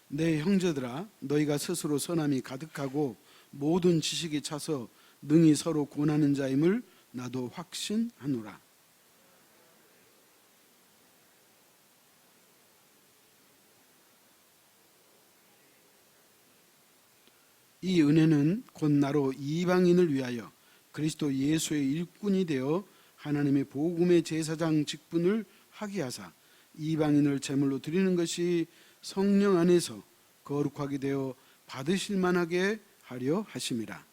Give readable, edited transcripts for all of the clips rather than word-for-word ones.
내 형제들아, 너희가 스스로 선함이 가득하고 모든 지식이 차서 능히 서로 권하는 자임을 나도 확신하노라. 이 은혜는 곧 나로 이방인을 위하여 그리스도 예수의 일꾼이 되어 하나님의 복음의 제사장 직분을 하게 하사 이방인을 제물로 드리는 것이 성령 안에서 거룩하게 되어 받으실 만하게 하려 하심이라.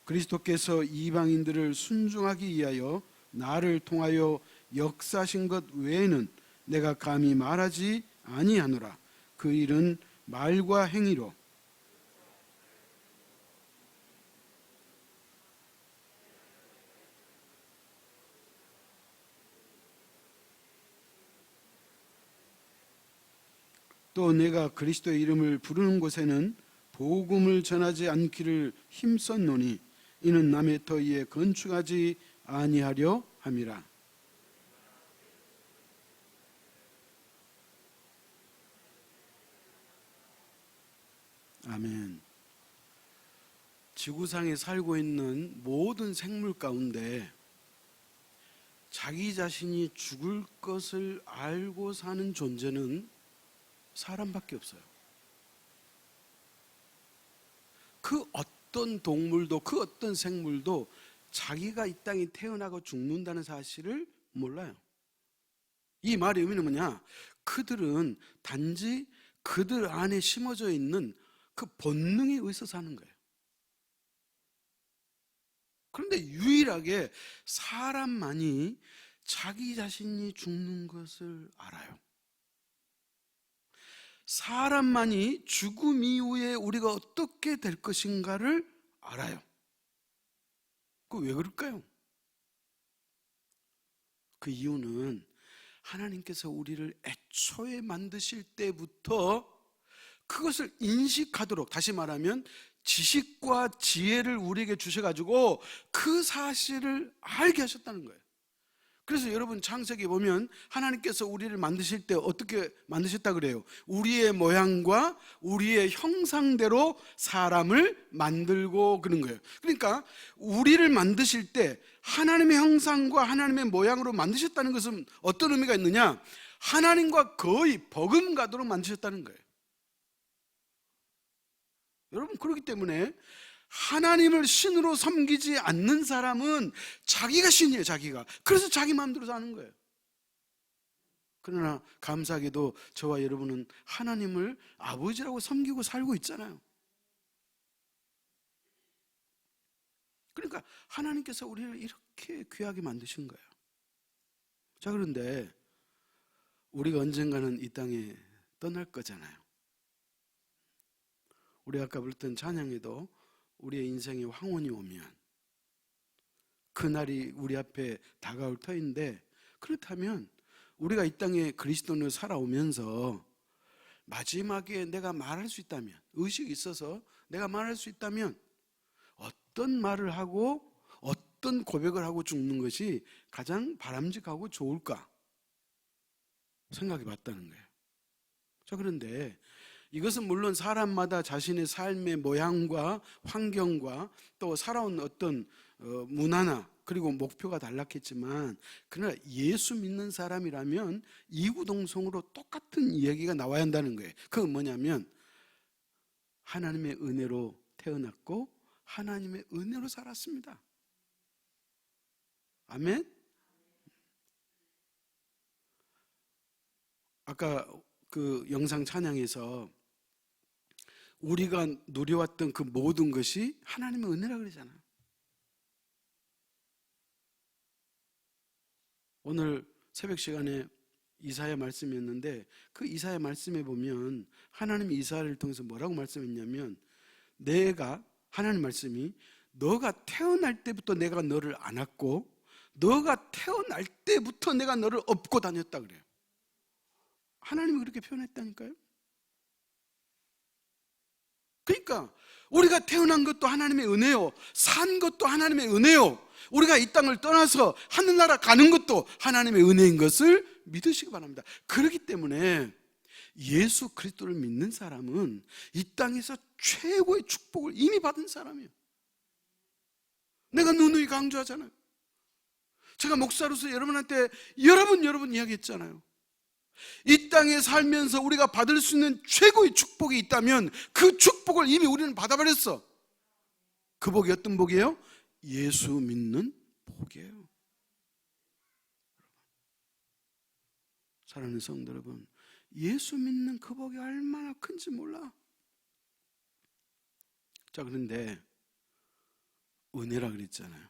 그리스도께서 이방인들을 순종하기 위하여 나를 통하여 역사하신 것 외에는 내가 감히 말하지 아니하노라. 그 일은 말과 행위로 또 내가 그리스도의 이름을 부르는 곳에는 복음을 전하지 않기를 힘썼노니 이는 남의 터 위에 건축하지 아니하려 함이라. 아멘. 지구상에 살고 있는 모든 생물 가운데 자기 자신이 죽을 것을 알고 사는 존재는 사람밖에 없어요. 그 어떤 동물도 그 어떤 생물도 자기가 이 땅에 태어나고 죽는다는 사실을 몰라요. 이 말의 의미는 뭐냐? 그들은 단지 그들 안에 심어져 있는 그 본능에 의해서 사는 거예요. 그런데 유일하게 사람만이 자기 자신이 죽는 것을 알아요. 사람만이 죽음 이후에 우리가 어떻게 될 것인가를 알아요. 그 왜 그럴까요? 그 이유는 하나님께서 우리를 애초에 만드실 때부터 그것을 인식하도록, 다시 말하면 지식과 지혜를 우리에게 주셔가지고 그 사실을 알게 하셨다는 거예요. 그래서 여러분 창세기 보면 하나님께서 우리를 만드실 때 어떻게 만드셨다 그래요? 우리의 모양과 우리의 형상대로 사람을 만들고 그런 거예요. 그러니까 우리를 만드실 때 하나님의 형상과 하나님의 모양으로 만드셨다는 것은 어떤 의미가 있느냐? 하나님과 거의 버금가도록 만드셨다는 거예요. 여러분, 그렇기 때문에 하나님을 신으로 섬기지 않는 사람은 자기가 신이에요. 자기가. 그래서 자기 마음대로 사는 거예요. 그러나 감사하게도 저와 여러분은 하나님을 아버지라고 섬기고 살고 있잖아요. 그러니까 하나님께서 우리를 이렇게 귀하게 만드신 거예요. 자, 그런데 우리가 언젠가는 이 땅에 떠날 거잖아요. 우리 아까 불렀던 찬양에도 우리의 인생에 황혼이 오면 그날이 우리 앞에 다가올 터인데, 그렇다면 우리가 이 땅에 그리스도인으로 살아오면서 마지막에 내가 말할 수 있다면, 의식이 있어서 내가 말할 수 있다면 어떤 말을 하고 어떤 고백을 하고 죽는 것이 가장 바람직하고 좋을까 생각해 봤다는 거예요. 자, 그런데 이것은 물론 사람마다 자신의 삶의 모양과 환경과 또 살아온 어떤 문화나 그리고 목표가 달랐겠지만, 그러나 예수 믿는 사람이라면 이구동성으로 똑같은 이야기가 나와야 한다는 거예요. 그건 뭐냐면 하나님의 은혜로 태어났고 하나님의 은혜로 살았습니다. 아멘? 아까 그 영상 찬양에서 우리가 누려왔던 그 모든 것이 하나님의 은혜라 그러잖아요. 오늘 새벽 시간에 이사야 말씀이었는데, 그 이사야 말씀에 보면 하나님이 이사야를 통해서 뭐라고 말씀했냐면, 하나님 말씀이 너가 태어날 때부터 내가 너를 안았고 너가 태어날 때부터 내가 너를 업고 다녔다 그래요. 하나님이 그렇게 표현했다니까요. 그러니까 우리가 태어난 것도 하나님의 은혜요, 산 것도 하나님의 은혜요, 우리가 이 땅을 떠나서 하늘나라 가는 것도 하나님의 은혜인 것을 믿으시기 바랍니다. 그렇기 때문에 예수 그리스도를 믿는 사람은 이 땅에서 최고의 축복을 이미 받은 사람이에요. 내가 누누이 강조하잖아요. 제가 목사로서 여러분한테 여러 번 이야기했잖아요. 이 땅에 살면서 우리가 받을 수 있는 최고의 축복이 있다면 그 축복을 이미 우리는 받아버렸어. 그 복이 어떤 복이에요? 예수 믿는 복이에요. 사랑하는 성도 여러분, 예수 믿는 그 복이 얼마나 큰지 몰라. 자, 그런데 은혜라 그랬잖아요.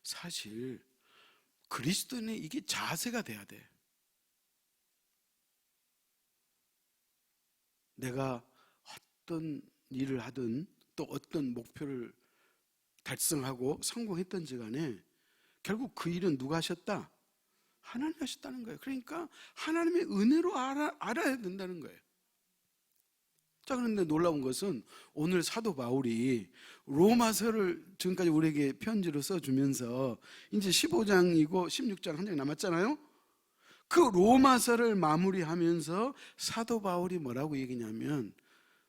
사실 그리스도인의 이게 자세가 돼야 돼. 내가 어떤 일을 하든 또 어떤 목표를 달성하고 성공했던지 간에 결국 그 일은 누가 하셨다? 하나님 하셨다는 거예요. 그러니까 하나님의 은혜로 알아야 된다는 거예요. 자, 그런데 놀라운 것은 오늘 사도 바울이 로마서를 지금까지 우리에게 편지로 써주면서 이제 15장이고 16장 한 장 남았잖아요. 그 로마서를 마무리하면서 사도 바울이 뭐라고 얘기냐면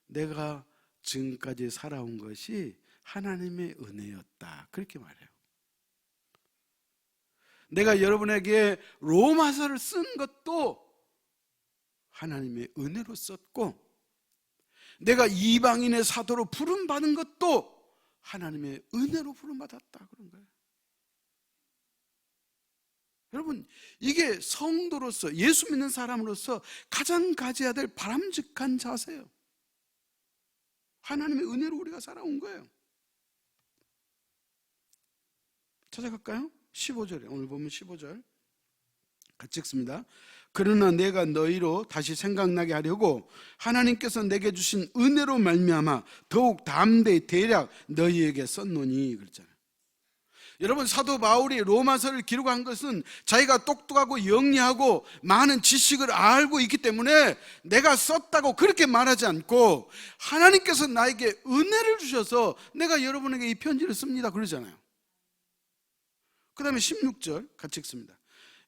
내가 지금까지 살아온 것이 하나님의 은혜였다, 그렇게 말해요. 내가 여러분에게 로마서를 쓴 것도 하나님의 은혜로 썼고, 내가 이방인의 사도로 부름받은 것도 하나님의 은혜로 부름받았다, 그런 거예요. 여러분, 이게 성도로서, 예수 믿는 사람으로서 가장 가져야 될 바람직한 자세예요. 하나님의 은혜로 우리가 살아온 거예요. 찾아갈까요? 15절에, 오늘 보면 15절 같이 읽습니다. 그러나 내가 너희로 다시 생각나게 하려고 하나님께서 내게 주신 은혜로 말미암아 더욱 담대히 대략 너희에게 썼노니, 그랬잖아요. 여러분, 사도 바울이 로마서를 기록한 것은 자기가 똑똑하고 영리하고 많은 지식을 알고 있기 때문에 내가 썼다고 그렇게 말하지 않고 하나님께서 나에게 은혜를 주셔서 내가 여러분에게 이 편지를 씁니다, 그러잖아요. 그 다음에 16절 같이 읽습니다.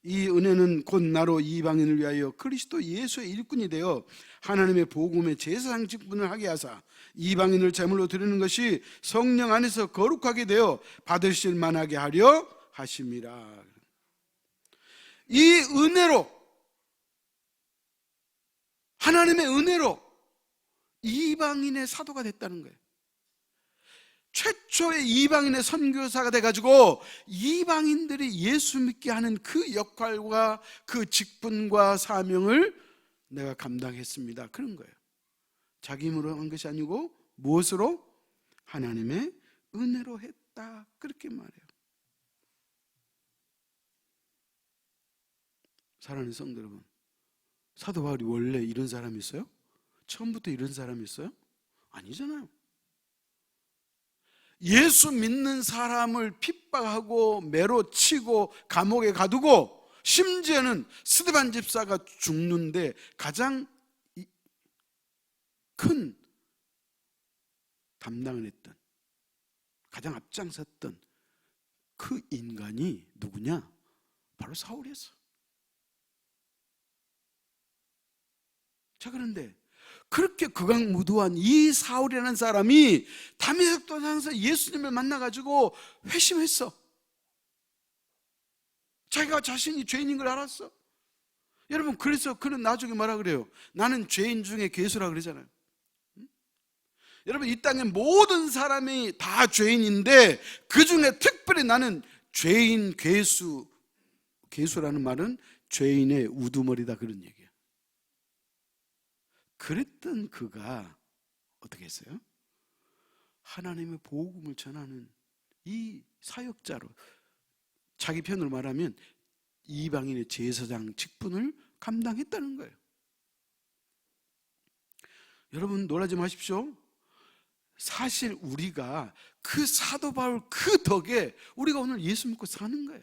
이 은혜는 곧 나로 이방인을 위하여 그리스도 예수의 일꾼이 되어 하나님의 복음의 제사장 직분을 하게 하사 이방인을 제물로 드리는 것이 성령 안에서 거룩하게 되어 받으실 만하게 하려 하심이라. 이 은혜로, 하나님의 은혜로 이방인의 사도가 됐다는 거예요. 최초의 이방인의 선교사가 돼가지고 이방인들이 예수 믿게 하는 그 역할과 그 직분과 사명을 내가 감당했습니다, 그런 거예요. 자기 힘으로 한 것이 아니고 무엇으로? 하나님의 은혜로 했다, 그렇게 말해요. 사랑하는 성도 여러분, 사도 바울이 원래 이런 사람이었어요? 처음부터 이런 사람이었어요? 아니잖아요. 예수 믿는 사람을 핍박하고 매로 치고 감옥에 가두고 심지어는 스데반 집사가 죽는데 가장 큰 담당을 했던, 가장 앞장섰던 그 인간이 누구냐? 바로 사울이었어. 자, 그런데 그렇게 극악무도한 이 사울이라는 사람이 다메섹 도상에서 예수님을 만나가지고 회심했어. 자기가 자신이 죄인인 걸 알았어. 여러분, 그래서 그는 나중에 뭐라 그래요? 나는 죄인 중에 괴수라 그러잖아요. 여러분, 이 땅에 모든 사람이 다 죄인인데 그 중에 특별히 나는 죄인 괴수, 괴수라는 말은 죄인의 우두머리다, 그런 얘기예요. 그랬던 그가 어떻게 했어요? 하나님의 복음을 전하는 이 사역자로, 자기 편으로 말하면 이방인의 제사장 직분을 감당했다는 거예요. 여러분, 놀라지 마십시오. 사실 우리가 그 사도 바울 그 덕에 우리가 오늘 예수 믿고 사는 거예요.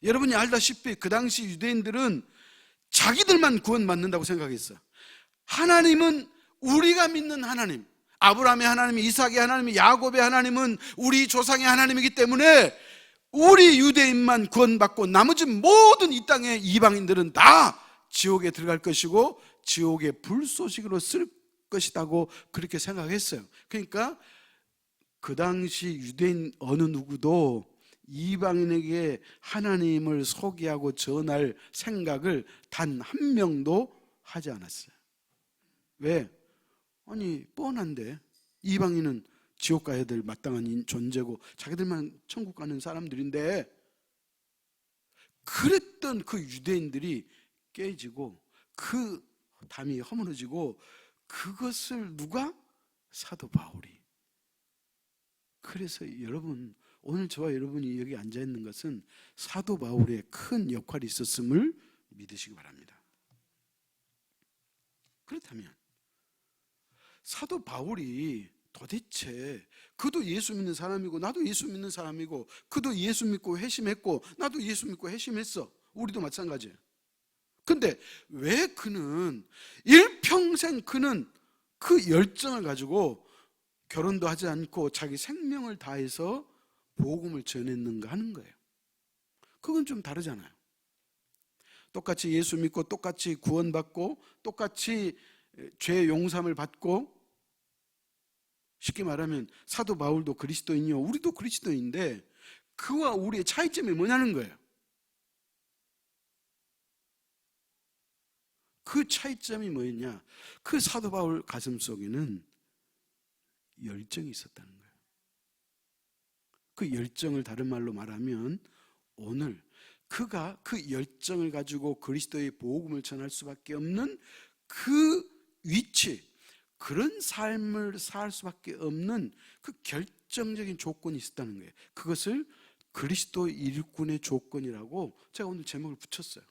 여러분이 알다시피 그 당시 유대인들은 자기들만 구원받는다고 생각했어. 하나님은, 우리가 믿는 하나님, 아브라함의 하나님, 이삭의 하나님, 야곱의 하나님은 우리 조상의 하나님이기 때문에 우리 유대인만 구원받고 나머지 모든 이 땅의 이방인들은 다 지옥에 들어갈 것이고 지옥의 불쏘시개로 쓸 것이라고 그렇게 생각했어요. 그러니까 그 당시 유대인 어느 누구도 이방인에게 하나님을 소개하고 전할 생각을 단 한 명도 하지 않았어요. 왜? 아니 뻔한데 이방인은 지옥 가야 될 마땅한 존재고 자기들만 천국 가는 사람들인데, 그랬던 그 유대인들이 깨지고 그 담이 허물어지고, 그것을 누가? 사도 바울이. 그래서 여러분, 오늘 저와 여러분이 여기 앉아 있는 것은 사도 바울의 큰 역할이 있었음을 믿으시기 바랍니다. 그렇다면 사도 바울이 도대체, 그도 예수 믿는 사람이고 나도 예수 믿는 사람이고, 그도 예수 믿고 회심했고 나도 예수 믿고 회심했어. 우리도 마찬가지예요. 근데 왜 그는 일평생 그는 그 열정을 가지고 결혼도 하지 않고 자기 생명을 다해서 복음을 전했는가 하는 거예요. 그건 좀 다르잖아요. 똑같이 예수 믿고 똑같이 구원받고 똑같이 죄 용서함을 받고, 쉽게 말하면 사도 바울도 그리스도인이요 우리도 그리스도인인데 그와 우리의 차이점이 뭐냐는 거예요. 그 차이점이 뭐였냐? 그 사도 바울 가슴 속에는 열정이 있었다는 거예요. 그 열정을 다른 말로 말하면 오늘 그가 그 열정을 가지고 그리스도의 복음을 전할 수밖에 없는 그 위치, 그런 삶을 살 수밖에 없는 그 결정적인 조건이 있었다는 거예요. 그것을 그리스도 일꾼의 조건이라고 제가 오늘 제목을 붙였어요.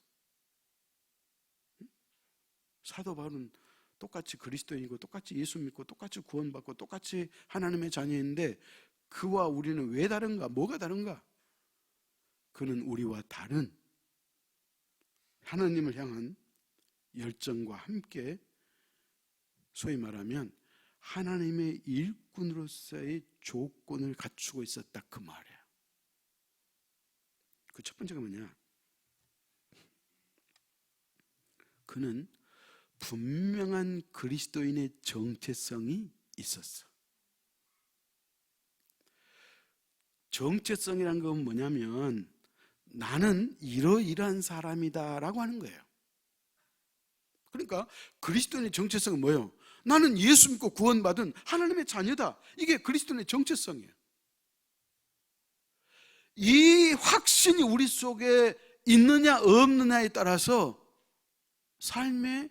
사도 바울은 똑같이 그리스도인이고 똑같이 예수 믿고 똑같이 구원받고 똑같이 하나님의 자녀인데 그와 우리는 왜 다른가? 뭐가 다른가? 그는 우리와 다른 하나님을 향한 열정과 함께 소위 말하면 하나님의 일꾼으로서의 조건을 갖추고 있었다, 그 말이에요. 그 첫 번째가 뭐냐? 그는 분명한 그리스도인의 정체성이 있었어. 정체성이란 건 뭐냐면 나는 이러이러한 사람이다 라고 하는 거예요. 그러니까 그리스도인의 정체성은 뭐예요? 나는 예수 믿고 구원받은 하나님의 자녀다. 이게 그리스도인의 정체성이에요. 이 확신이 우리 속에 있느냐 없느냐에 따라서 삶의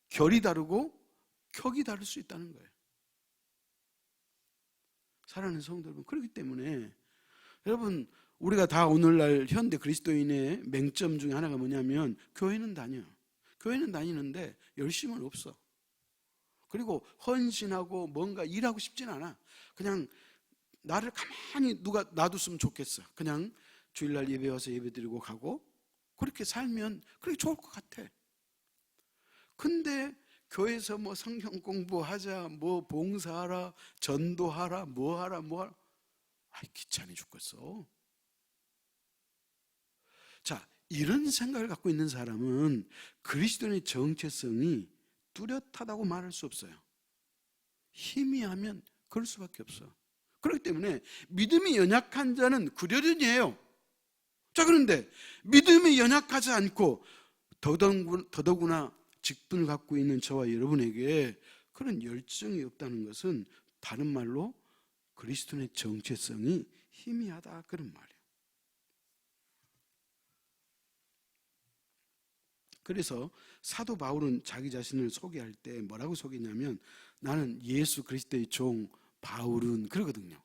결이 다르고 격이 다를 수 있다는 거예요. 사랑하는 성도 여러분, 그렇기 때문에 여러분, 우리가 다 오늘날 현대 그리스도인의 맹점 중에 하나가 뭐냐면 교회는 다녀. 교회는 다니는데 열심은 없어. 그리고 헌신하고 뭔가 일하고 싶진 않아. 그냥 나를 가만히 누가 놔뒀으면 좋겠어. 그냥 주일날 예배 와서 예배 드리고 가고 그렇게 살면 그렇게 좋을 것 같아. 근데 교회에서 뭐 성경 공부하자, 뭐 봉사하라, 전도하라, 뭐하라. 아이 귀찮아 죽겠어. 자, 이런 생각을 갖고 있는 사람은 그리스도인의 정체성이 뚜렷하다고 말할 수 없어요. 희미하면 그럴 수밖에 없어. 그렇기 때문에 믿음이 연약한 자는 그러려니 해요. 자, 그런데 믿음이 연약하지 않고 더더구나 직분을 갖고 있는 저와 여러분에게 그런 열정이 없다는 것은 다른 말로 그리스도인의 정체성이 희미하다, 그런 말이에요. 그래서 사도 바울은 자기 자신을 소개할 때 뭐라고 소개했냐면 나는 예수 그리스도의 종 바울은 그러거든요.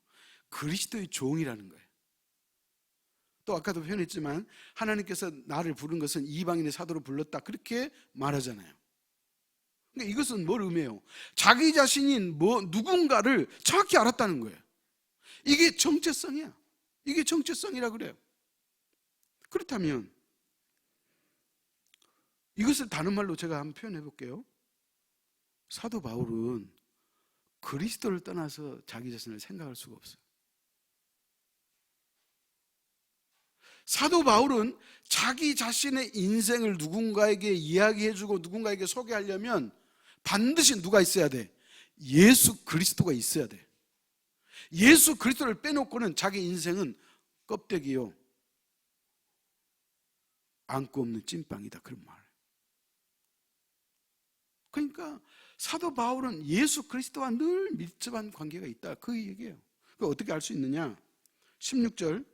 그리스도의 종이라는 거예요. 또 아까도 표현했지만 하나님께서 나를 부른 것은 이방인의 사도로 불렀다, 그렇게 말하잖아요. 그러니까 이것은 뭘 의미해요? 자기 자신이 누군가를 정확히 알았다는 거예요. 이게 정체성이야. 이게 정체성이라 그래요. 그렇다면 이것을 다른 말로 제가 한번 표현해 볼게요. 사도 바울은 그리스도를 떠나서 자기 자신을 생각할 수가 없어요. 사도 바울은 자기 자신의 인생을 누군가에게 이야기해주고 누군가에게 소개하려면 반드시 누가 있어야 돼? 예수 그리스도가 있어야 돼. 예수 그리스도를 빼놓고는 자기 인생은 껍데기요, 안고 없는 찐빵이다, 그런 말. 그러니까 사도 바울은 예수 그리스도와 늘 밀접한 관계가 있다, 그 얘기예요. 그걸 어떻게 알 수 있느냐? 16절,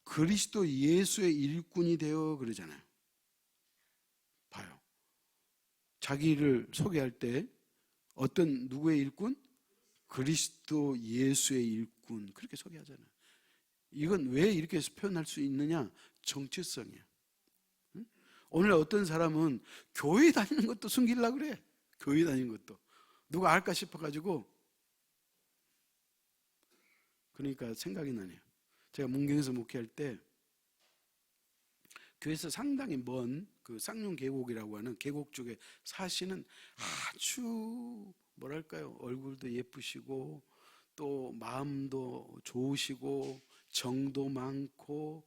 그리스도 예수의 일꾼이 되어 그러잖아요. 봐요. 자기를 소개할 때 어떤 누구의 일꾼? 그리스도 예수의 일꾼, 그렇게 소개하잖아요. 이건 왜 이렇게 표현할 수 있느냐? 정체성이에요. 오늘 어떤 사람은 교회 다니는 것도 숨기려고 그래. 교회 다니는 것도 누가 알까 싶어가지고. 그러니까 생각이 나네요. 제가 문경에서 목회할 때 교회에서 상당히 먼 그 쌍용 계곡이라고 하는 계곡 쪽에 사시는 아주 뭐랄까요, 얼굴도 예쁘시고 또 마음도 좋으시고 정도 많고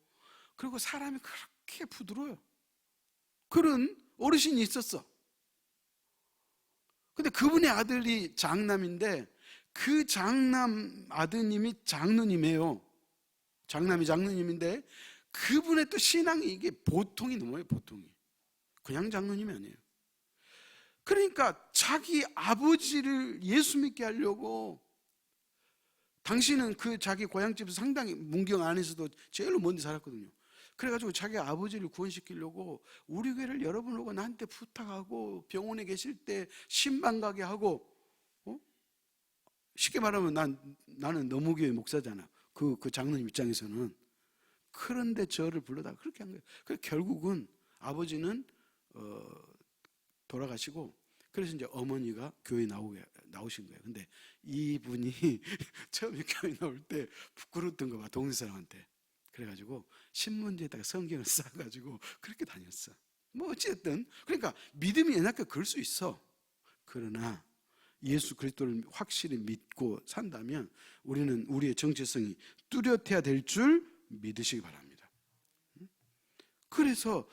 그리고 사람이 그렇게 부드러워요. 그런 어르신이 있었어. 근데 그분의 아들이 장남인데 그 장남 아드님이 장로님이에요. 장남이 장로님인데 그분의 또 신앙이 이게 보통이 넘어요. 보통이 그냥 장로님이 아니에요. 그러니까 자기 아버지를 예수 믿게 하려고, 당신은 그 자기 고향집에서 상당히 문경 안에서도 제일 먼데 살았거든요. 그래가지고 자기 아버지를 구원시키려고 우리 교회를 여러 번 오고 나한테 부탁하고 병원에 계실 때 신방 가게 하고, 쉽게 말하면 나는 너무교회 목사잖아. 그 장로님 입장에서는. 그런데 저를 불러다가 그렇게 한 거예요. 그래서 결국은 아버지는 돌아가시고, 그래서 이제 어머니가 교회 나오신 거예요. 근데 이분이 처음에 교회 나올 때 부끄러웠던 거 봐, 동네 사람한테. 그래가지고 신문지에다가 성경을 싸가지고 그렇게 다녔어. 뭐 어찌됐든 그러니까 믿음이 옛날까 그럴 수 있어. 그러나 예수 그리스도를 확실히 믿고 산다면 우리는 우리의 정체성이 뚜렷해야 될 줄 믿으시기 바랍니다. 그래서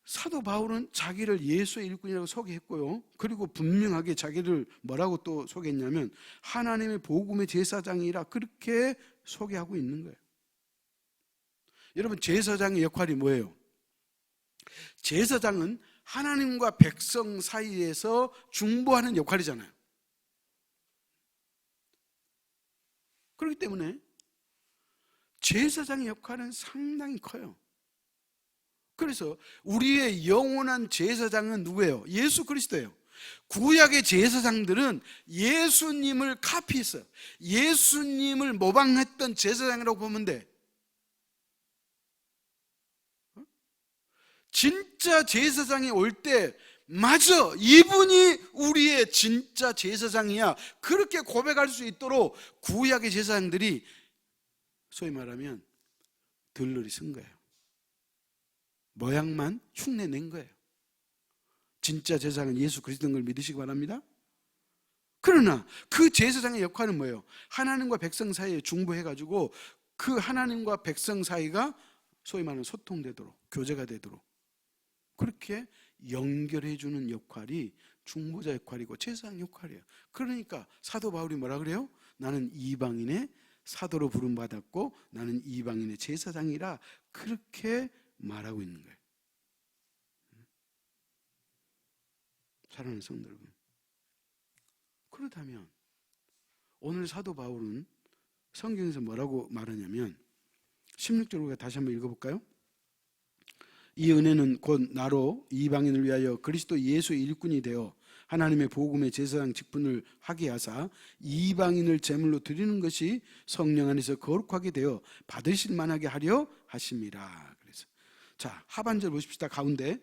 사도 바울은 자기를 예수의 일꾼이라고 소개했고요. 그리고 분명하게 자기를 뭐라고 또 소개했냐면 하나님의 복음의 제사장이라 그렇게 소개하고 있는 거예요. 여러분, 제사장의 역할이 뭐예요? 제사장은 하나님과 백성 사이에서 중보하는 역할이잖아요. 그렇기 때문에 제사장의 역할은 상당히 커요. 그래서 우리의 영원한 제사장은 누구예요? 예수 그리스도예요. 구약의 제사장들은 예수님을 카피했어요. 예수님을 모방했던 제사장이라고 보면 돼. 진짜 제사장이 올 때 맞아, 이분이 우리의 진짜 제사장이야, 그렇게 고백할 수 있도록 구약의 제사장들이 소위 말하면 들러리 쓴 거예요. 모양만 흉내 낸 거예요. 진짜 제사장은 예수 그리스도인 걸 믿으시기 바랍니다. 그러나 그 제사장의 역할은 뭐예요? 하나님과 백성 사이에 중보해가지고 그 하나님과 백성 사이가 소위 말하는 소통되도록, 교제가 되도록 그렇게 연결해주는 역할이 중보자 역할이고 제사장 역할이에요. 그러니까 사도 바울이 뭐라 그래요? 나는 이방인의 사도로 부름받았고 나는 이방인의 제사장이라 그렇게 말하고 있는 거예요. 사랑하는 성도 여러분, 그렇다면 오늘 사도 바울은 성경에서 뭐라고 말하냐면 16절 우리가 다시 한번 읽어볼까요? 이 은혜는 곧 나로 이방인을 위하여 그리스도 예수의 일꾼이 되어 하나님의 복음의 제사장 직분을 하게 하사 이방인을 제물로 드리는 것이 성령 안에서 거룩하게 되어 받으실 만하게 하려 하심이라. 그래서 자, 하반절 보십시다. 가운데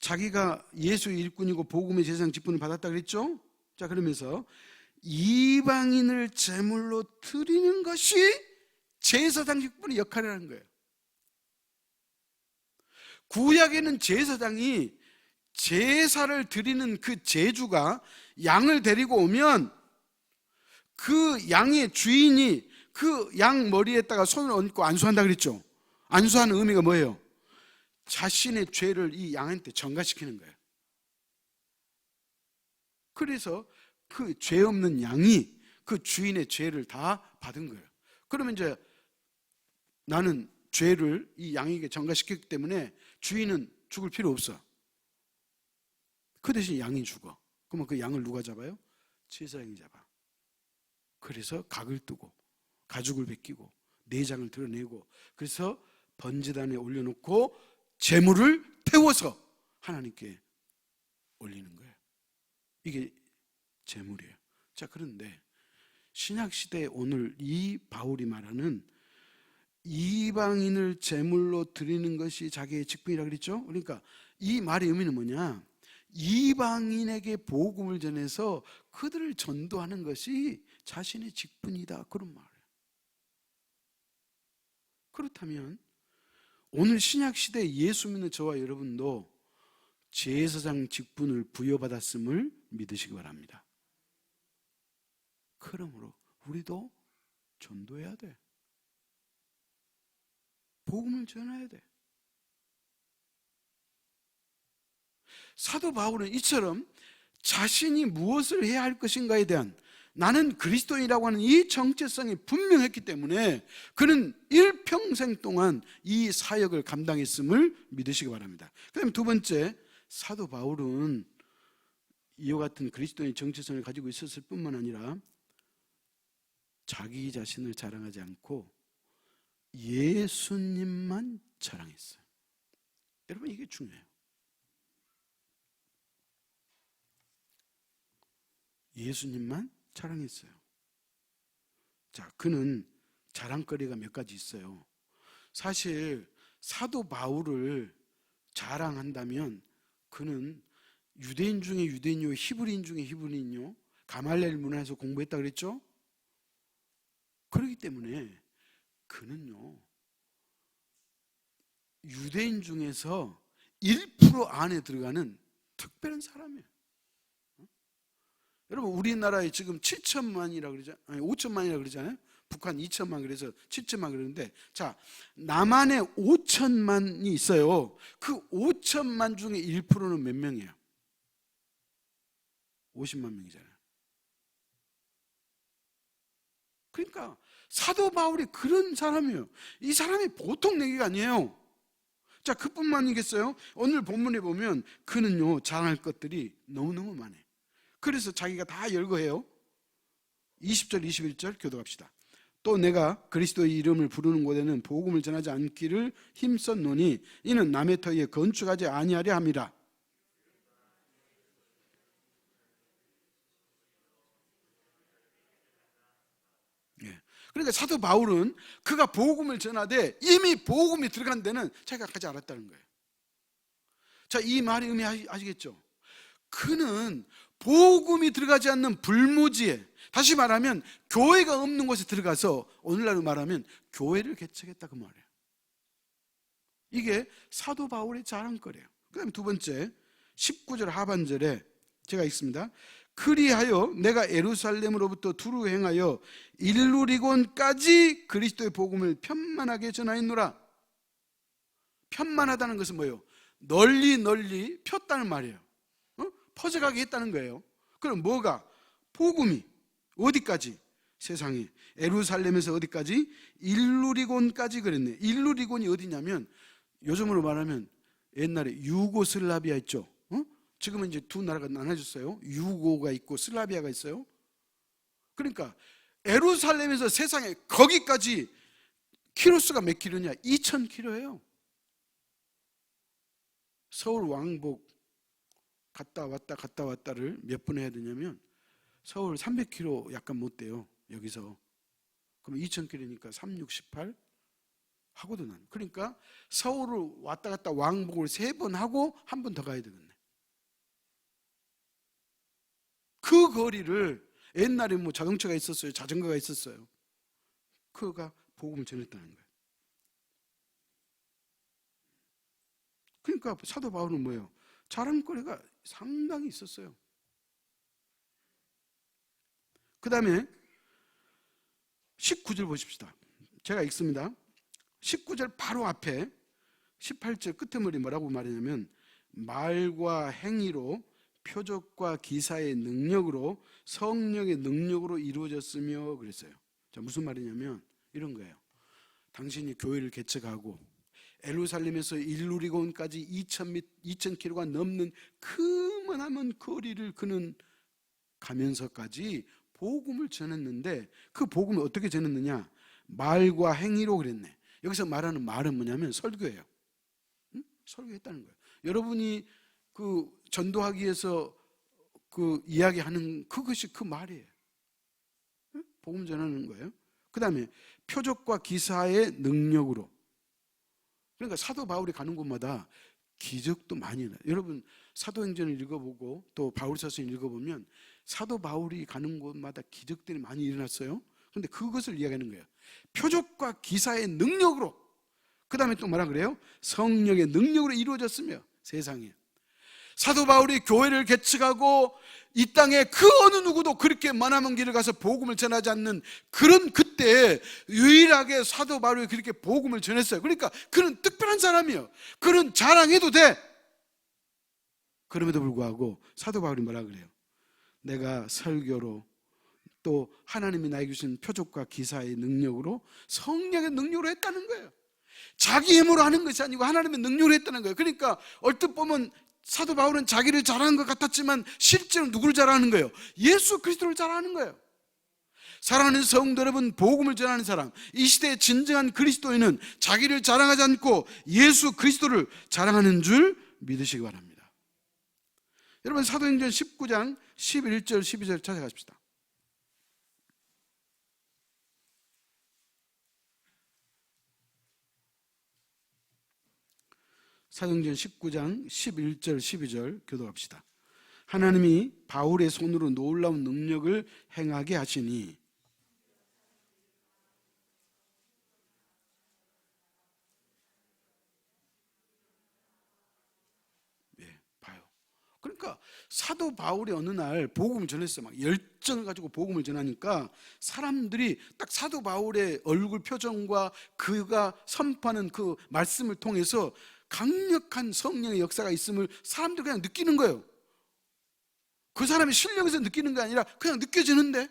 자기가 예수의 일꾼이고 복음의 제사장 직분을 받았다 그랬죠? 자, 그러면서 이방인을 제물로 드리는 것이 제사장 직분의 역할이라는 거예요. 구약에는 제사장이 제사를 드리는 그 제주가 양을 데리고 오면 그 양의 주인이 그 양 머리에다가 손을 얹고 안수한다 그랬죠. 안수하는 의미가 뭐예요? 자신의 죄를 이 양한테 전가시키는 거예요. 그래서 그 죄 없는 양이 그 주인의 죄를 다 받은 거예요. 그러면 이제 나는 죄를 이 양에게 전가시켰기 때문에 주인은 죽을 필요 없어. 그 대신 양이 죽어. 그러면 그 양을 누가 잡아요? 제사장이 잡아. 그래서 각을 뜨고 가죽을 벗기고 내장을 드러내고, 그래서 번제단에 올려놓고 제물을 태워서 하나님께 올리는 거예요. 이게 제물이에요. 자, 그런데 신약시대에 오늘 이 바울이 말하는 이방인을 제물로 드리는 것이 자기의 직분이라 그랬죠. 그러니까 이 말의 의미는 뭐냐? 이방인에게 복음을 전해서 그들을 전도하는 것이 자신의 직분이다, 그런 말이에요. 그렇다면 오늘 신약시대에 예수 믿는 저와 여러분도 제사장 직분을 부여받았음을 믿으시기 바랍니다. 그러므로 우리도 전도해야 돼. 복음을 전해야 돼. 사도 바울은 이처럼 자신이 무엇을 해야 할 것인가에 대한, 나는 그리스도인이라고 하는 이 정체성이 분명했기 때문에 그는 일평생 동안 이 사역을 감당했음을 믿으시기 바랍니다. 그 다음에 두 번째, 사도 바울은 이와 같은 그리스도인의 정체성을 가지고 있었을 뿐만 아니라 자기 자신을 자랑하지 않고 예수님만 자랑했어요. 여러분, 이게 중요해요. 예수님만 자랑했어요. 자, 그는 자랑거리가 몇 가지 있어요. 사실 사도 바울을 자랑한다면 그는 유대인 중에 유대인이요, 히브리인 중에 히브리인이요, 가말리엘 문화에서 공부했다 그랬죠? 그렇기 때문에 그는요, 유대인 중에서 1% 안에 들어가는 특별한 사람이에요. 여러분, 우리나라에 지금 7천만이라고 그러잖아요. 아니, 5천만이라고 그러잖아요. 북한 2천만, 그래서 7천만 그러는데, 자, 남한에 5천만이 있어요. 그 5천만 중에 1%는 몇 명이에요? 50만 명이잖아요. 그러니까 사도 바울이 그런 사람이에요. 이 사람이 보통 얘기가 아니에요. 자, 그뿐만이겠어요? 오늘 본문에 보면 그는요, 자랑할 것들이 너무너무 많아요. 그래서 자기가 다 열거해요. 20절 21절 교도합시다. 또 내가 그리스도의 이름을 부르는 곳에는 복음을 전하지 않기를 힘썼노니 이는 남의 터에 건축하지 아니하려 함이라. 예. 그러니까 사도 바울은 그가 복음을 전하되 이미 복음이 들어간 데는 자기가 가지 않았다는 거예요. 자, 이 말의 의미 아시겠죠? 그는 복음이 들어가지 않는 불모지에, 다시 말하면 교회가 없는 곳에 들어가서 오늘날로 말하면 교회를 개척했다, 그 말이에요. 이게 사도 바울의 자랑거리예요. 그 다음에 두 번째, 19절 하반절에 제가 읽습니다. 그리하여 내가 예루살렘으로부터 두루 행하여 일루리곤까지 그리스도의 복음을 편만하게 전하였노라. 편만하다는 것은 뭐예요? 널리 널리 폈다는 말이에요. 퍼져가게 했다는 거예요. 그럼 뭐가? 복음이 어디까지? 세상에. 예루살렘에서 어디까지? 일루리곤까지 그랬네. 일루리곤이 어디냐면 요즘으로 말하면 옛날에 유고슬라비아 있죠. 지금은 이제 두 나라가 나눠졌어요. 유고가 있고 슬라비아가 있어요. 그러니까 예루살렘에서 세상에 거기까지 키로수가 몇 킬로냐? 2,000킬로예요. 서울 왕복 갔다 왔다를 몇 분 해야 되냐면 서울 300km 약간 못 돼요. 여기서. 그럼 2,000km니까 3, 6, 18 하거든. 그러니까 서울을 왔다 갔다 왕복을 3번 하고 한 번 더 가야 되겠네. 그 거리를 옛날에 뭐 자동차가 있었어요. 자전거가 있었어요. 그가 복음을 전했다는 거예요. 그러니까 사도 바울은 뭐예요? 자랑거리가 상당히 있었어요. 그 다음에 19절 보십시다. 제가 읽습니다. 19절 바로 앞에 18절 끝에 머리 뭐라고 말하냐면 말과 행위로 표적과 기사의 능력으로 성령의 능력으로 이루어졌으며 그랬어요. 자, 무슨 말이냐면 이런 거예요. 당신이 교회를 개척하고 예루살렘에서 일루리곤까지 2000km가 넘는 그만한 거리를 그는 가면서까지 복음을 전했는데 그 복음을 어떻게 전했느냐? 말과 행위로 그랬네. 여기서 말하는 말은 뭐냐면 설교예요. 응? 설교했다는 거예요. 여러분이 그 전도하기 위해서 그 이야기하는 그것이 그 말이에요. 응? 복음 전하는 거예요. 그 다음에 표적과 기사의 능력으로. 그러니까 사도 바울이 가는 곳마다 기적도 많이 나요. 여러분 사도행전을 읽어보고 또 바울서서를 읽어보면 사도 바울이 가는 곳마다 기적들이 많이 일어났어요. 그런데 그것을 이야기하는 거예요. 표적과 기사의 능력으로. 그 다음에 또 뭐라 그래요? 성령의 능력으로 이루어졌으며 세상에. 사도 바울이 교회를 개척하고 이 땅에 그 어느 누구도 그렇게 머나먼 길을 가서 복음을 전하지 않는 그런 그때에 유일하게 사도 바울이 그렇게 복음을 전했어요. 그러니까 그는 특별한 사람이에요. 그는 자랑해도 돼. 그럼에도 불구하고 사도 바울이 뭐라 그래요? 내가 설교로 또 하나님이 나에게 주신 표적과 기사의 능력으로 성령의 능력으로 했다는 거예요. 자기 힘으로 하는 것이 아니고 하나님의 능력으로 했다는 거예요. 그러니까 얼핏 보면 사도 바울은 자기를 자랑한 것 같았지만 실제로 누구를 자랑하는 거예요? 예수 그리스도를 자랑하는 거예요. 사랑하는 성도 여러분, 복음을 전하는 사람, 이 시대의 진정한 그리스도인은 자기를 자랑하지 않고 예수 그리스도를 자랑하는 줄 믿으시기 바랍니다. 여러분 사도행전 19장 11절 12절 찾아가십시다. 사도행전 19장 11절 12절 교독합시다. 하나님이 바울의 손으로 놀라운 능력을 행하게 하시니 봐요. 그러니까 사도 바울이 어느 날 복음을 전했어요. 막 열정을 가지고 복음을 전하니까 사람들이 딱 사도 바울의 얼굴 표정과 그가 선포하는 그 말씀을 통해서 강력한 성령의 역사가 있음을 사람들이 그냥 느끼는 거예요. 그 사람의 실력에서 느끼는 게 아니라 그냥 느껴지는데.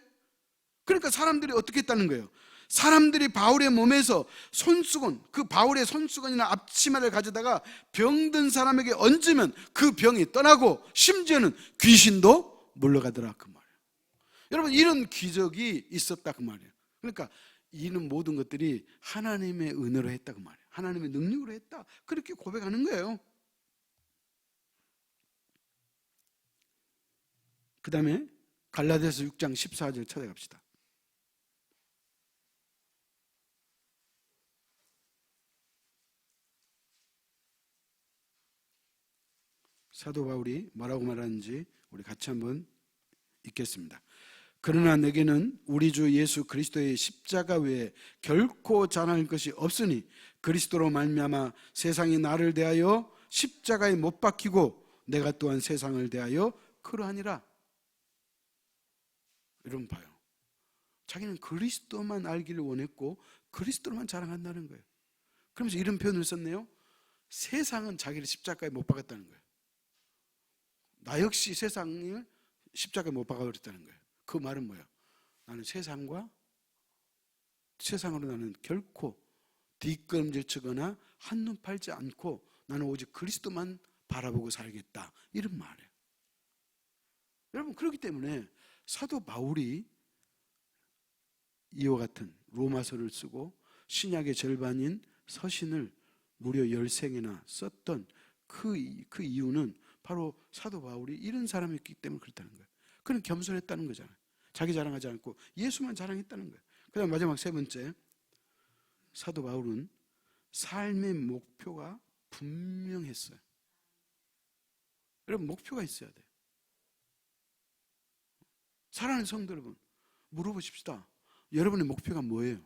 그러니까 사람들이 어떻게 했다는 거예요? 사람들이 바울의 몸에서 손수건, 그 바울의 손수건이나 앞치마를 가져다가 병든 사람에게 얹으면 그 병이 떠나고 심지어는 귀신도 물러가더라 그 말이에요. 여러분 이런 기적이 있었다 그 말이에요. 그러니까 이런 모든 것들이 하나님의 은혜로 했다 그 말이에요. 하나님의 능력으로 했다 그렇게 고백하는 거예요. 그 다음에 갈라디아서 6장 14절 찾아갑시다. 사도 바울이 뭐라고 말하는지 우리 같이 한번 읽겠습니다. 그러나 내게는 우리 주 예수 그리스도의 십자가 외에 결코 자랑할 것이 없으니 그리스도로 말미암아 세상이 나를 대하여 십자가에 못 박히고 내가 또한 세상을 대하여 그러하니라. 여러분 봐요. 자기는 그리스도만 알기를 원했고 그리스도로만 자랑한다는 거예요. 그러면서 이런 표현을 썼네요. 세상은 자기를 십자가에 못 박았다는 거예요. 나 역시 세상을 십자가에 못 박아버렸다는 거예요. 그 말은 뭐예요? 나는 세상으로 나는 결코 뒷걸음질 치거나 한눈 팔지 않고 나는 오직 그리스도만 바라보고 살겠다. 이런 말이에요. 여러분 그렇기 때문에 사도 바울이 이와 같은 로마서를 쓰고 신약의 절반인 서신을 무려 13개나 썼던 그 이유는 바로 사도 바울이 이런 사람이었기 때문에 그렇다는 거예요. 그는 겸손했다는 거잖아요. 자기 자랑하지 않고 예수만 자랑했다는 거예요. 그 다음 마지막 세 번째, 사도 바울은 삶의 목표가 분명했어요. 여러분 목표가 있어야 돼요. 사랑하는 성도 여러분, 물어보십시다. 여러분의 목표가 뭐예요?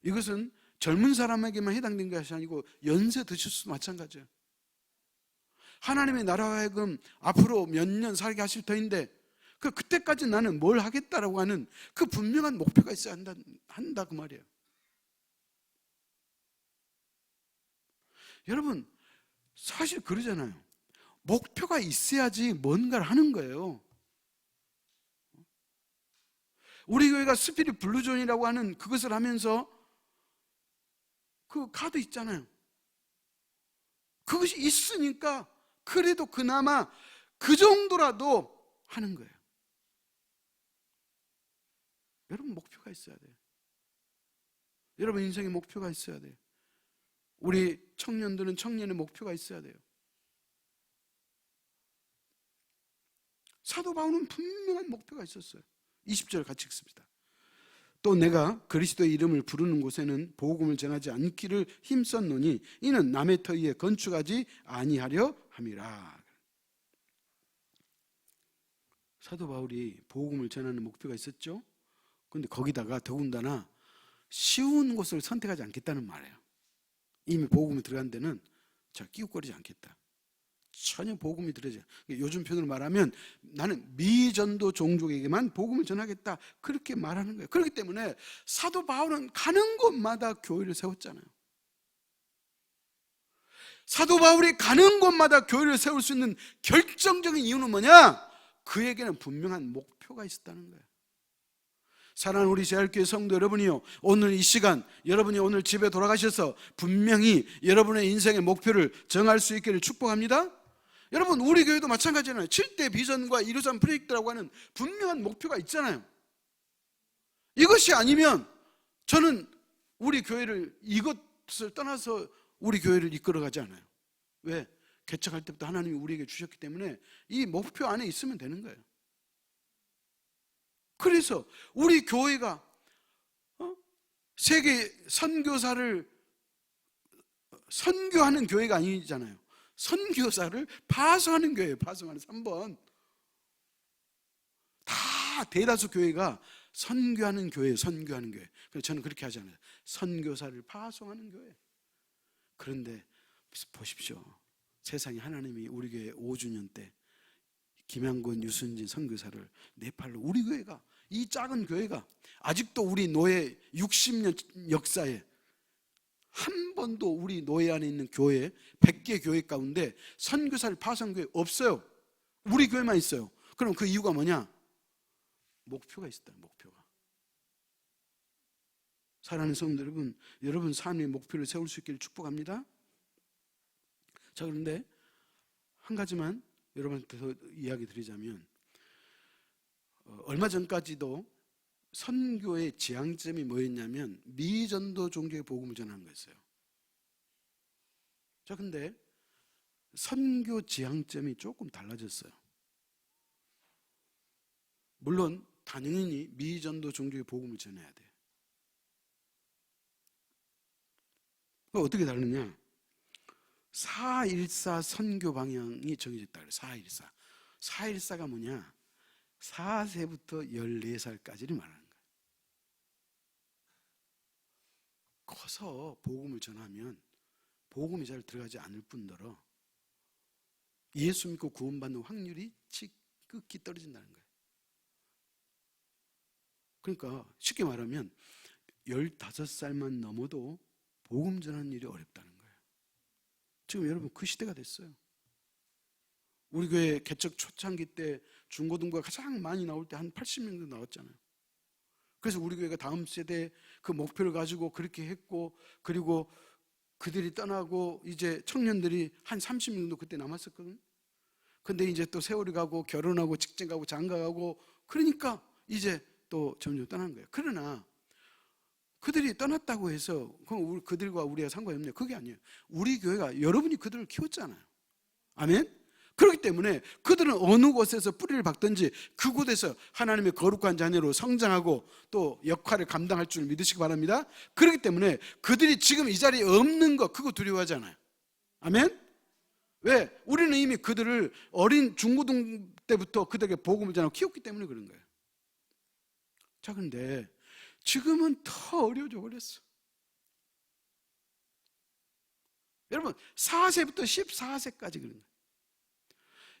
이것은 젊은 사람에게만 해당된 것이 아니고 연세 드실 수도 마찬가지예요. 하나님의 나라와 하여금 앞으로 몇 년 살게 하실 터인데 그때까지 나는 뭘 하겠다라고 하는 그 분명한 목표가 있어야 한다 그 말이에요. 여러분 사실 그러잖아요. 목표가 있어야지 뭔가를 하는 거예요. 우리 교회가 스피릿 블루존이라고 하는 그것을 하면서 그 카드 있잖아요. 그것이 있으니까 그래도 그나마 그 정도라도 하는 거예요. 여러분 목표가 있어야 돼요. 여러분 인생에 목표가 있어야 돼요. 우리 청년들은 청년의 목표가 있어야 돼요. 사도 바울은 분명한 목표가 있었어요. 20절 같이 읽습니다. 또 내가 그리스도의 이름을 부르는 곳에는 복음을 전하지 않기를 힘썼노니 이는 남의 터위에 건축하지 아니하려 함이라. 사도 바울이 복음을 전하는 목표가 있었죠. 그런데 거기다가 더군다나 쉬운 곳을 선택하지 않겠다는 말이에요. 이미 복음이 들어간 데는 끼웃거리지 않겠다. 전혀 복음이 들어져. 요즘 표현으로 말하면 나는 미전도 종족에게만 복음을 전하겠다. 그렇게 말하는 거예요. 그렇기 때문에 사도 바울은 가는 곳마다 교회를 세웠잖아요. 사도 바울이 가는 곳마다 교회를 세울 수 있는 결정적인 이유는 뭐냐? 그에게는 분명한 목표가 있었다는 거예요. 사랑하는 우리 제할교회 성도 여러분이요, 오늘 이 시간 여러분이 오늘 집에 돌아가셔서 분명히 여러분의 인생의 목표를 정할 수 있기를 축복합니다. 여러분 우리 교회도 마찬가지잖아요. 7대 비전과 123 프로젝트라고 하는 분명한 목표가 있잖아요. 이것이 아니면 저는 우리 교회를 이것을 떠나서 우리 교회를 이끌어가지 않아요. 왜? 개척할 때부터 하나님이 우리에게 주셨기 때문에 이 목표 안에 있으면 되는 거예요. 그래서 우리 교회가 세계 선교사를 선교하는 교회가 아니잖아요. 선교사를 파송하는 교회예요. 파송하는 3번. 다 대다수 교회가 선교하는 교회예요. 선교하는 교회. 그래서 저는 그렇게 하지 않아요. 선교사를 파송하는 교회. 그런데 보십시오. 세상에 하나님이 우리 교회 5주년 때 김양곤, 유순진 선교사를 네팔로, 우리 교회가, 이 작은 교회가 아직도 우리 노예 60년 역사에 한 번도 우리 노예 안에 있는 교회 100개 교회 가운데 선교사를 파송한 교회 없어요. 우리 교회만 있어요. 그럼 그 이유가 뭐냐? 목표가 있었다. 목표가. 사랑하는 성도 여러분, 여러분 삶의 목표를 세울 수 있기를 축복합니다. 자, 그런데 한 가지만 여러분한테 더 이야기 드리자면, 얼마 전까지도 선교의 지향점이 뭐였냐면 미전도 종교의 복음을 전하는 거였어요. 자, 근데 선교 지향점이 조금 달라졌어요. 물론 당연히 미전도 종교의 복음을 전해야 돼요. 어떻게 다르느냐? 414 선교 방향이 정해졌다 그래요. 414. 414가 뭐냐? 4세부터 14살까지를 말하는 거예요. 커서 복음을 전하면 복음이 잘 들어가지 않을 뿐더러 예수 믿고 구원받는 확률이 지극히 떨어진다는 거예요. 그러니까 쉽게 말하면 15살만 넘어도 복음 전하는 일이 어렵다는 거예요. 지금 여러분 그 시대가 됐어요. 우리 교회 개척 초창기 때 중고등부가 가장 많이 나올 때 한 80명 정도 나왔잖아요. 그래서 우리 교회가 다음 세대 그 목표를 가지고 그렇게 했고, 그리고 그들이 떠나고 이제 청년들이 한 30명 정도 그때 남았었거든요. 근데 이제 또 세월이 가고 결혼하고 직장 가고 장가 가고 그러니까 이제 또 점점 떠나는 거예요. 그러나 그들이 떠났다고 해서 그럼 그들과 우리가 상관이 없냐? 그게 아니에요. 우리 교회가 여러분이 그들을 키웠잖아요. 아멘? 그렇기 때문에 그들은 어느 곳에서 뿌리를 박든지 그곳에서 하나님의 거룩한 자녀로 성장하고 또 역할을 감당할 줄 믿으시기 바랍니다. 그렇기 때문에 그들이 지금 이 자리에 없는 거 그거 두려워하잖아요. 아멘? 왜? 우리는 이미 그들을 어린 중고등 때부터 그들에게 복음을 전하고 키웠기 때문에 그런 거예요. 자, 그런데 지금은 더 어려워져 버렸어. 여러분 4세부터 14세까지 그런 거예요.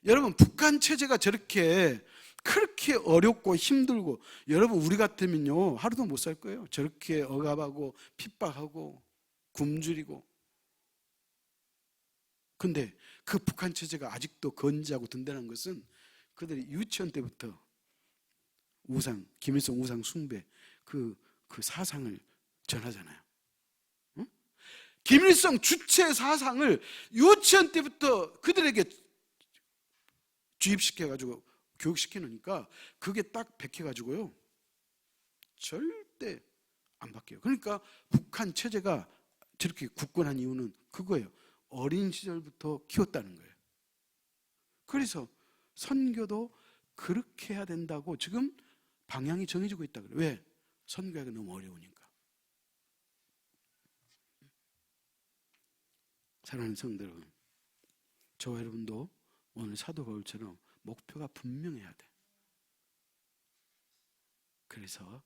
여러분, 북한 체제가 저렇게 그렇게 어렵고 힘들고, 여러분 우리 같으면요 하루도 못 살 거예요. 저렇게 억압하고 핍박하고 굶주리고. 근데 그 북한 체제가 아직도 건재하고 든든한 것은 그들이 유치원 때부터 우상, 김일성 우상 숭배 그 사상을 전하잖아요. 응? 김일성 주체 사상을 유치원 때부터 그들에게 주입시켜가지고 교육시켜 놓으니까 그게 딱 백해가지고요 절대 안 바뀌어요. 그러니까 북한 체제가 저렇게 굳건한 이유는 그거예요. 어린 시절부터 키웠다는 거예요. 그래서 선교도 그렇게 해야 된다고 지금 방향이 정해지고 있다 그래요. 왜? 선교하기가 너무 어려우니까. 사랑하는 성도 여러분, 저와 여러분도 오늘 사도 바울처럼 목표가 분명해야 돼. 그래서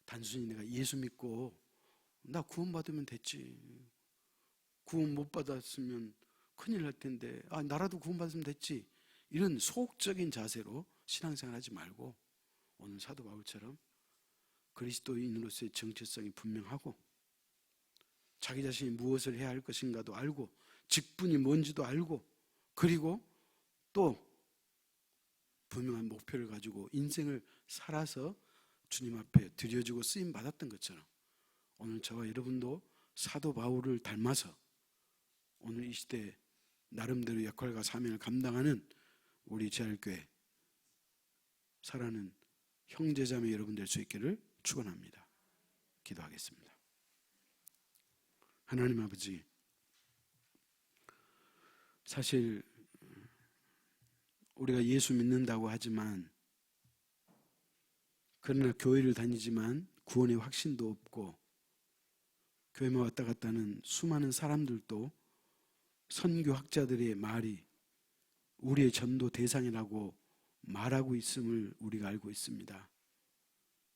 단순히 내가 예수 믿고 나 구원받으면 됐지, 구원 못 받았으면 큰일 날 텐데 나라도 구원받으면 됐지, 이런 소극적인 자세로 신앙생활 하지 말고 오늘 사도 바울처럼 그리스도인으로서의 정체성이 분명하고 자기 자신이 무엇을 해야 할 것인가도 알고 직분이 뭔지도 알고 그리고 또 분명한 목표를 가지고 인생을 살아서 주님 앞에 드려지고 쓰임 받았던 것처럼 오늘 저와 여러분도 사도 바울을 닮아서 오늘 이 시대에 나름대로 역할과 사명을 감당하는 우리 제알교회 사랑하는 형제자매 여러분 될 수 있기를 축원합니다. 기도하겠습니다. 하나님 아버지, 사실 우리가 예수 믿는다고 하지만 그러나 교회를 다니지만 구원의 확신도 없고 교회만 왔다 갔다 하는 수많은 사람들도 선교학자들의 말이 우리의 전도 대상이라고 말하고 있음을 우리가 알고 있습니다.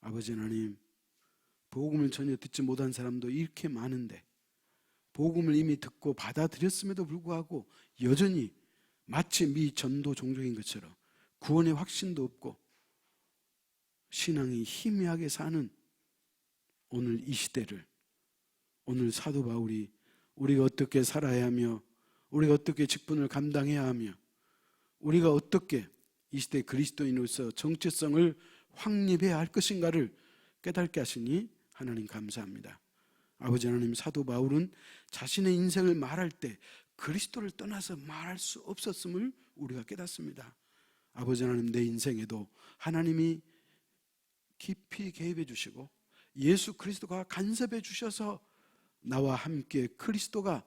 아버지 하나님, 복음을 전혀 듣지 못한 사람도 이렇게 많은데 복음을 이미 듣고 받아들였음에도 불구하고 여전히 마치 미전도 종족인 것처럼 구원의 확신도 없고 신앙이 희미하게 사는 오늘 이 시대를, 오늘 사도 바울이 우리가 어떻게 살아야 하며 우리가 어떻게 직분을 감당해야 하며 우리가 어떻게 이 시대 그리스도인으로서 정체성을 확립해야 할 것인가를 깨닫게 하시니 하나님 감사합니다. 아버지 하나님, 사도 바울은 자신의 인생을 말할 때 그리스도를 떠나서 말할 수 없었음을 우리가 깨닫습니다. 아버지 하나님, 내 인생에도 하나님이 깊이 개입해 주시고 예수 그리스도가 간섭해 주셔서 나와 함께 그리스도가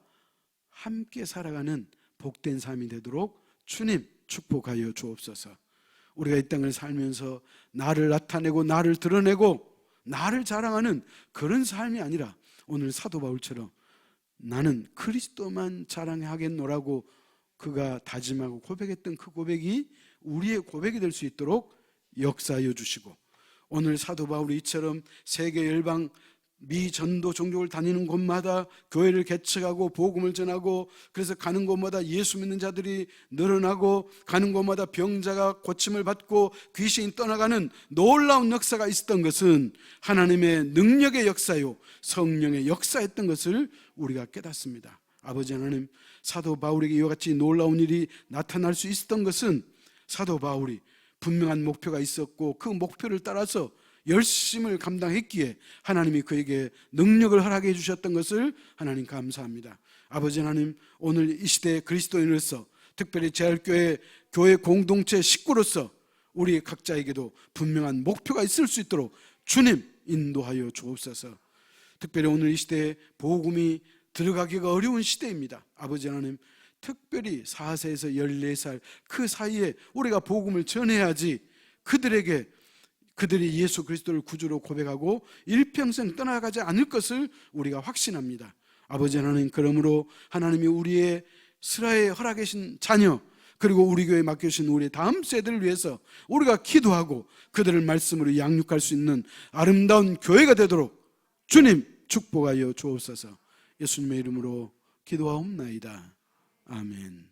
함께 살아가는 복된 삶이 되도록 주님 축복하여 주옵소서. 우리가 이 땅을 살면서 나를 나타내고 나를 드러내고 나를 자랑하는 그런 삶이 아니라 오늘 사도 바울처럼 나는 그리스도만 자랑하겠노라고 그가 다짐하고 고백했던 그 고백이 우리의 고백이 될 수 있도록 역사하여 주시고, 오늘 사도 바울이 이처럼 세계 열방 미전도 종족을 다니는 곳마다 교회를 개척하고 복음을 전하고, 그래서 가는 곳마다 예수 믿는 자들이 늘어나고 가는 곳마다 병자가 고침을 받고 귀신이 떠나가는 놀라운 역사가 있었던 것은 하나님의 능력의 역사요 성령의 역사였던 것을 우리가 깨닫습니다. 아버지 하나님, 사도 바울에게 이와 같이 놀라운 일이 나타날 수 있었던 것은 사도 바울이 분명한 목표가 있었고 그 목표를 따라서 열심을 감당했기에 하나님이 그에게 능력을 허락해 주셨던 것을 하나님 감사합니다. 아버지 하나님, 오늘 이 시대의 그리스도인으로서 특별히 제알교회 교회 공동체 식구로서 우리 각자에게도 분명한 목표가 있을 수 있도록 주님 인도하여 주옵소서. 특별히 오늘 이 시대에 복음이 들어가기가 어려운 시대입니다. 아버지 하나님, 특별히 4세에서 14살 그 사이에 우리가 복음을 전해야지 그들이 예수 그리스도를 구주로 고백하고 일평생 떠나가지 않을 것을 우리가 확신합니다. 아버지 하나님, 그러므로 하나님이 우리의 스라에 허락해 주신 자녀 그리고 우리 교회에 맡겨주신 우리의 다음 세대를 위해서 우리가 기도하고 그들을 말씀으로 양육할 수 있는 아름다운 교회가 되도록 주님 축복하여 주옵소서. 예수님의 이름으로 기도하옵나이다. 아멘.